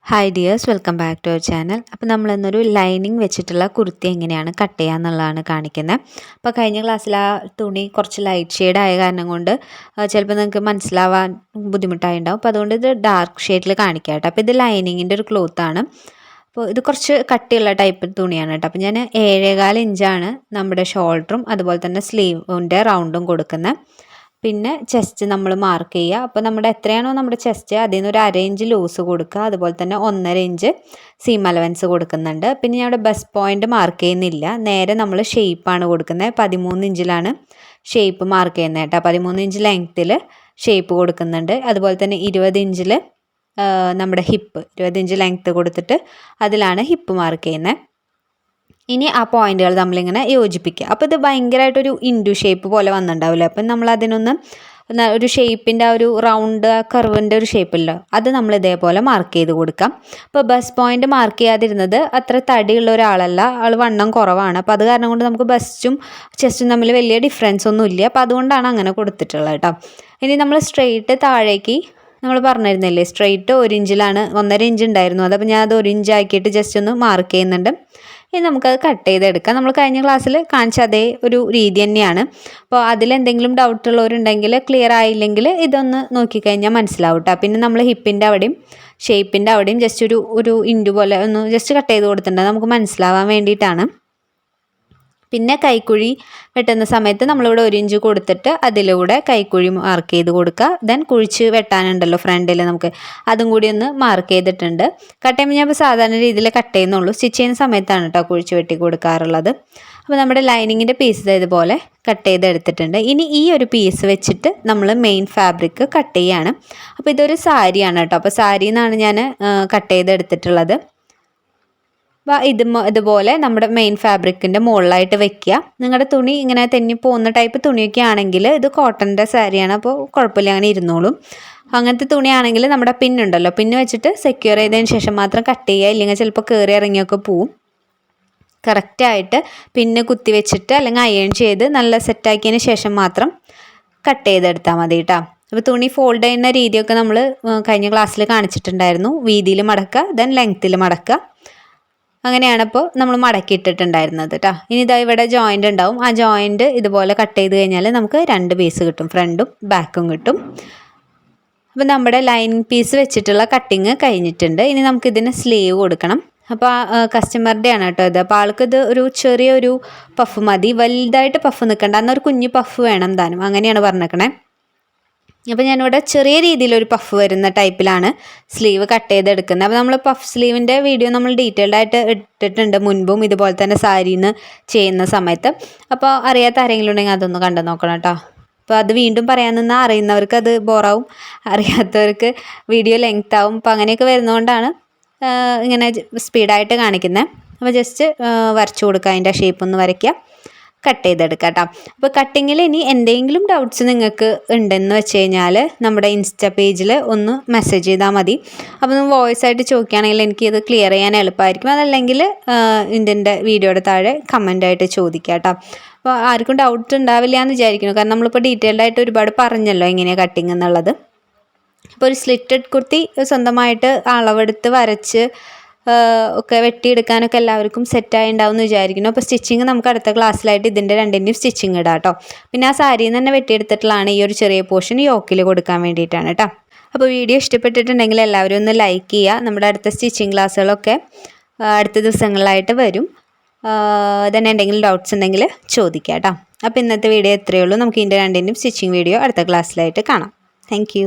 Hi dears, welcome back to our channel. അപ്പോൾ നമ്മളിന്നൊരു lining വെച്ചിട്ടുള്ള കുർത്തി എങ്ങനെയാണ് കട്ട് ചെയ്യുക എന്നുള്ളതാണ് കാണിക്കുന്നത്. അപ്പോൾ കഴിഞ്ഞ ക്ലാസ്സിൽ ആ തുണി കുറച്ച് ലൈറ്റ് ഷെയ്ഡ് ആയ കാരണം കൊണ്ട് ചിലപ്പോൾ നിങ്ങൾക്ക് മനസ്സിലാവാൻ ബുദ്ധിമുട്ടായിട്ടുണ്ടാവും. അപ്പോൾ അതുകൊണ്ട് ഇത് ഡാർക്ക് ഷെയ്ഡിൽ കാണിക്കാം കേട്ടോ. അപ്പോൾ ഇത് ലൈനിങ്ങിൻ്റെ ഒരു ക്ലോത്താണ്. അപ്പോൾ ഇത് കുറച്ച് കട്ടിയുള്ള ടൈപ്പ് തുണിയാണ് കേട്ടോ. അപ്പോൾ ഞാൻ 7.25 ഇഞ്ചാണ് നമ്മുടെ ഷോൾഡറും അതുപോലെ തന്നെ സ്ലീവിൻ്റെ റൗണ്ടും കൊടുക്കുന്നത്. പിന്നെ ചെസ്റ്റ് നമ്മൾ മാർക്ക് ചെയ്യുക. അപ്പോൾ നമ്മുടെ എത്രയാണോ നമ്മുടെ ചെസ്റ്റ് അതിൽ നിന്ന് ഒരു 1/2 ഇഞ്ച് ലൂസ് കൊടുക്കുക. അതുപോലെ തന്നെ 1.5 ഇഞ്ച് സീം അലവൻസ് കൊടുക്കുന്നുണ്ട്. പിന്നെ ഞാൻ ഇവിടെ ബസ് പോയിൻ്റ് മാർക്ക് ചെയ്യുന്നില്ല, നേരെ നമ്മൾ ഷേപ്പാണ് കൊടുക്കുന്നത്. 13 ഇഞ്ചിലാണ് ഷേപ്പ് മാർക്ക് ചെയ്യുന്നത് കേട്ടോ. 13 ഇഞ്ച് ലെങ്ത്തിൽ ഷേപ്പ് കൊടുക്കുന്നുണ്ട്. അതുപോലെ തന്നെ 20 ഇഞ്ചിൽ നമ്മുടെ ഹിപ്പ് 20 ഇഞ്ച് ലെങ്ത്ത് കൊടുത്തിട്ട് അതിലാണ് ഹിപ്പ് മാർക്ക് ചെയ്യുന്നത്. ഇനി ആ പോയിന്റുകൾ നമ്മളിങ്ങനെ യോജിപ്പിക്കുക. അപ്പോൾ ഇത് ഭയങ്കരമായിട്ടൊരു ഇൻഡു ഷേപ്പ് പോലെ വന്നിട്ടുണ്ടാവില്ലേ. അപ്പം നമ്മൾ അതിനൊന്ന് ഒരു ഷേപ്പിൻ്റെ ഒരു റൗണ്ട് കർവിൻ്റെ ഒരു ഷേപ്പില്ലോ അത് നമ്മൾ ഇതേപോലെ മാർക്ക് ചെയ്ത് കൊടുക്കാം. അപ്പോൾ ബസ് പോയിന്റ് മാർക്ക് ചെയ്യാതിരുന്നത് അത്ര തടിയുള്ള ഒരാളല്ല, ആൾ വണ്ണം കുറവാണ്. അപ്പോൾ അത് കാരണം കൊണ്ട് നമുക്ക് ബസ്റ്റും ചെസ്റ്റും തമ്മിൽ വലിയ ഡിഫറൻസ് ഒന്നും ഇല്ല. അപ്പോൾ അതുകൊണ്ടാണ് അങ്ങനെ കൊടുത്തിട്ടുള്ളത് കേട്ടോ. ഇനി നമ്മൾ സ്ട്രെയിറ്റ് താഴേക്ക് നമ്മൾ പറഞ്ഞിരുന്നില്ലേ, സ്ട്രെയിറ്റ് 1 ഇഞ്ചിലാണ്, 1.5 ഇഞ്ച് ഉണ്ടായിരുന്നു. അതപ്പോൾ ഞാൻ അത് 1 ഇഞ്ച് ആക്കിയിട്ട് ജസ്റ്റ് ഒന്ന് മാർക്ക് ചെയ്യുന്നുണ്ട്. ഇനി നമുക്കത് കട്ട് ചെയ്തെടുക്കാം. നമ്മൾ കഴിഞ്ഞ ക്ലാസ്സിൽ കാണിച്ച അതേ ഒരു രീതി തന്നെയാണ്. അപ്പോൾ അതിലെന്തെങ്കിലും ഡൗട്ടുള്ളവരുണ്ടെങ്കിൽ, ക്ലിയർ ആയില്ലെങ്കിൽ ഇതൊന്ന് നോക്കിക്കഴിഞ്ഞാൽ മനസ്സിലാവും കേട്ടോ. പിന്നെ നമ്മൾ ഹിപ്പിൻ്റെ അവിടെയും ഷേപ്പിൻ്റെ അവിടെയും ജസ്റ്റ് ഒരു ഇൻഡു പോലെ ഒന്ന് ജസ്റ്റ് കട്ട് ചെയ്ത് കൊടുത്തിട്ടുണ്ട്, നമുക്ക് മനസ്സിലാവാൻ വേണ്ടിയിട്ടാണ്. പിന്നെ കൈക്കുഴി വെട്ടുന്ന സമയത്ത് നമ്മളിവിടെ 1 ഇഞ്ച് കൊടുത്തിട്ട് അതിലൂടെ കൈക്കുഴി മാർക്ക് ചെയ്ത് കൊടുക്കുക. ദെൻ കുഴിച്ച് വെട്ടാനുണ്ടല്ലോ ഫ്രണ്ടിൽ, നമുക്ക് അതും കൂടി ഒന്ന് മാർക്ക് ചെയ്തിട്ടുണ്ട്. കട്ട് ചെയ്യുമ്പോൾ ഞാൻ ഇപ്പോൾ സാധാരണ രീതിയിൽ കട്ട് ചെയ്യുന്നുള്ളൂ, സ്റ്റിച്ച് ചെയ്യുന്ന സമയത്താണ് കേട്ടോ കുഴിച്ച് വെട്ടി കൊടുക്കാറുള്ളത്. അപ്പോൾ നമ്മുടെ ലൈനിങ്ങിൻ്റെ പീസ് ഇതുപോലെ കട്ട് ചെയ്തെടുത്തിട്ടുണ്ട്. ഇനി ഈ ഒരു പീസ് വെച്ചിട്ട് നമ്മൾ മെയിൻ ഫാബ്രിക് കട്ട് ചെയ്യുകയാണ്. അപ്പോൾ ഇതൊരു സാരിയാണ് കേട്ടോ. അപ്പോൾ സാരിയിൽ നിന്നാണ് ഞാൻ കട്ട് ചെയ്തെടുത്തിട്ടുള്ളത്. ഇതുപോലെ നമ്മുടെ മെയിൻ ഫാബ്രിക്കിൻ്റെ മുകളിലായിട്ട് വെക്കുക. നിങ്ങളുടെ തുണി ഇങ്ങനെ തെന്നി പോകുന്ന ടൈപ്പ് തുണിയൊക്കെ ആണെങ്കിൽ, ഇത് കോട്ടൻ്റെ സാരിയാണ് അപ്പോൾ കുഴപ്പമില്ല, അങ്ങനെ ഇരുന്നോളും. അങ്ങനത്തെ തുണിയാണെങ്കിൽ നമ്മുടെ പിന്നുണ്ടല്ലോ, പിന്ന് വെച്ചിട്ട് സെക്യൂർ ചെയ്തതിന് ശേഷം മാത്രം കട്ട് ചെയ്യുക, ഇല്ലെങ്കിൽ ചിലപ്പോൾ കയറി ഇറങ്ങിയൊക്കെ പോവും. കറക്റ്റായിട്ട് പിന്ന് കുത്തി വെച്ചിട്ട് അല്ലെങ്കിൽ അയൺ ചെയ്ത് നല്ല സെറ്റാക്കിയതിന് ശേഷം മാത്രം കട്ട് ചെയ്തെടുത്താൽ മതി കേട്ടോ. അപ്പോൾ തുണി ഫോൾഡ് ചെയ്യുന്ന രീതിയൊക്കെ നമ്മൾ കഴിഞ്ഞ ക്ലാസ്സിൽ കാണിച്ചിട്ടുണ്ടായിരുന്നു. വീതിയിൽ മടക്കുക, ദെൻ ലെങ്ത്തിൽ മടക്കുക. അങ്ങനെയാണ് ഇപ്പോൾ നമ്മൾ മടക്കിയിട്ടിട്ടുണ്ടായിരുന്നത് കേട്ടോ. ഇനി ഇതാ ഇവിടെ ജോയിൻ്റ് ഉണ്ടാവും. ആ ജോയിൻ്റ് ഇതുപോലെ കട്ട് ചെയ്ത് കഴിഞ്ഞാൽ നമുക്ക് 2 പീസ് കിട്ടും, ഫ്രണ്ടും ബാക്കും കിട്ടും. അപ്പോൾ നമ്മുടെ ലൈനിങ് പീസ് വെച്ചിട്ടുള്ള കട്ടിങ് കഴിഞ്ഞിട്ടുണ്ട്. ഇനി നമുക്കിതിന് സ്ലീവ് കൊടുക്കണം. അപ്പോൾ കസ്റ്റമറുടെ ആണ് കേട്ടോ ഇത്. അപ്പോൾ ആൾക്കിത് ഒരു ചെറിയൊരു പഫ് മതി, വലുതായിട്ട് പഫ് നിൽക്കണ്ട, എന്നൊരു കുഞ്ഞ് പഫ് വേണം താനും, അങ്ങനെയാണ് പറഞ്ഞേക്കണേ. അപ്പോൾ ഞാനിവിടെ ചെറിയ രീതിയിലൊരു പഫ് വരുന്ന ടൈപ്പിലാണ് സ്ലീവ് കട്ട് ചെയ്തെടുക്കുന്നത്. അപ്പോൾ നമ്മൾ പഫ് സ്ലീവിൻ്റെ വീഡിയോ നമ്മൾ ഡീറ്റെയിൽഡ് ആയിട്ട് ഇട്ടിട്ടുണ്ട് മുൻപും, ഇതുപോലെ തന്നെ സാരിന്ന് ചെയ്യുന്ന സമയത്ത്. അപ്പോൾ അറിയാത്ത ആരെങ്കിലും ഉണ്ടെങ്കിൽ അതൊന്ന് കണ്ടു നോക്കണം കേട്ടോ. അപ്പോൾ അത് വീണ്ടും പറയാൻ നിന്നാൽ അറിയുന്നവർക്ക് അത് ബോറാവും, അറിയാത്തവർക്ക് വീഡിയോ ലെങ്ത് ആവും. അപ്പോൾ അങ്ങനെയൊക്കെ വരുന്നതുകൊണ്ടാണ് ഇങ്ങനെ സ്പീഡായിട്ട് കാണിക്കുന്നത്. അപ്പോൾ ജസ്റ്റ് വരച്ചു കൊടുക്കുക, അതിൻ്റെ ഷേപ്പ് ഒന്ന് വരയ്ക്കുക, കട്ട് ചെയ്തെടുക്കാം കേട്ടോ. അപ്പോൾ കട്ടിങ്ങിൽ ഇനി എന്തെങ്കിലും ഡൗട്ട്സ് നിങ്ങൾക്ക് ഉണ്ടെന്ന് വെച്ച് കഴിഞ്ഞാൽ നമ്മുടെ ഇൻസ്റ്റാ പേജിൽ ഒന്ന് മെസ്സേജ് ചെയ്താൽ മതി. അപ്പോൾ ഒന്ന് വോയിസ് ആയിട്ട് ചോദിക്കുകയാണെങ്കിൽ എനിക്കിത് ക്ലിയർ ചെയ്യാൻ എളുപ്പമായിരിക്കും. അതല്ലെങ്കിൽ ഇതിൻ്റെ വീഡിയോയുടെ താഴെ കമൻ്റായിട്ട് ചോദിക്കാം കേട്ടോ. അപ്പോൾ ആർക്കും ഡൗട്ട് ഉണ്ടാവില്ല എന്ന് വിചാരിക്കുന്നു, കാരണം നമ്മളിപ്പോൾ ഡീറ്റെയിൽഡ് ആയിട്ട് ഒരുപാട് പറഞ്ഞല്ലോ എങ്ങനെയാണ് കട്ടിങ് എന്നുള്ളത്. ഇപ്പോൾ ഒരു സ്ലിറ്റഡ് കുർത്തി സ്വന്തമായിട്ട് അളവെടുത്ത് വരച്ച് ഒക്കെ വെട്ടിയെടുക്കാനൊക്കെ എല്ലാവർക്കും സെറ്റായി ഉണ്ടാവും എന്ന് വിചാരിക്കുന്നു. അപ്പോൾ സ്റ്റിച്ചിങ് നമുക്ക് അടുത്ത ക്ലാസ്സിലായിട്ട് ഇതിൻ്റെ 2ൻ്റെയും സ്റ്റിച്ചിങ് ഇടാം കേട്ടോ. പിന്നെ ആ സാരിയിൽ നിന്ന് തന്നെ വെട്ടിയെടുത്തിട്ടുള്ളതാണ് ഈ ഒരു ചെറിയ പോർഷൻ യോക്കിൽ കൊടുക്കാൻ വേണ്ടിയിട്ടാണ് കേട്ടോ. അപ്പോൾ വീഡിയോ ഇഷ്ടപ്പെട്ടിട്ടുണ്ടെങ്കിൽ എല്ലാവരും ഒന്ന് ലൈക്ക് ചെയ്യുക. നമ്മുടെ അടുത്ത സ്റ്റിച്ചിങ് ക്ലാസ്സുകളൊക്കെ അടുത്ത ദിവസങ്ങളിലായിട്ട് വരും. തന്നെ എന്തെങ്കിലും ഡൗട്ട്സ് ഉണ്ടെങ്കിൽ ചോദിക്കാം കേട്ടോ. അപ്പോൾ ഇന്നത്തെ വീഡിയോ എത്രയേ ഉള്ളൂ. നമുക്ക് ഇതിൻ്റെ 2ൻ്റെയും സ്റ്റിച്ചിങ് വീഡിയോ അടുത്ത ക്ലാസ്സിലായിട്ട് കാണാം. താങ്ക്